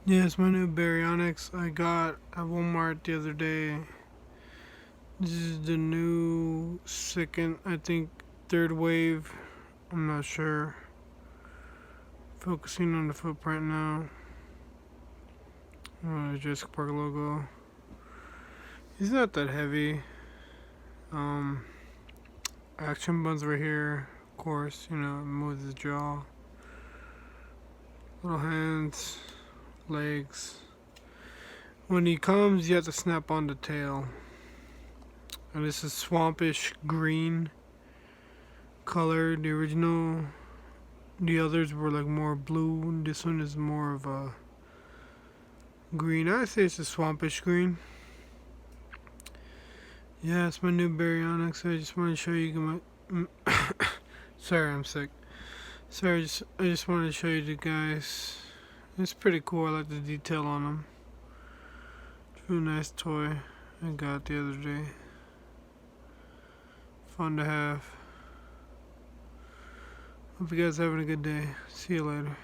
Yeah, it's my new baryonyx I got at Walmart the other day. This is the new second, I think, third wave. I'm not sure. Focusing on the footprint now. Jurassic Park logo. He's not that heavy. Um, Action buttons right here. Of course, moves his jaw. Little hands, legs. When he comes, you have to snap on the tail. And this is swampish green color. The original, the others were like more blue. This one is more of a green. I say it's a swampish green. Yeah, it's my new baryonyx. I just want to show you my. Sorry, I'm sick. Sorry, I just wanted to show you the guys. It's pretty cool. I like the detail on them. It's a really nice toy I got the other day. Fun to have. Hope you guys are having a good day. See you later.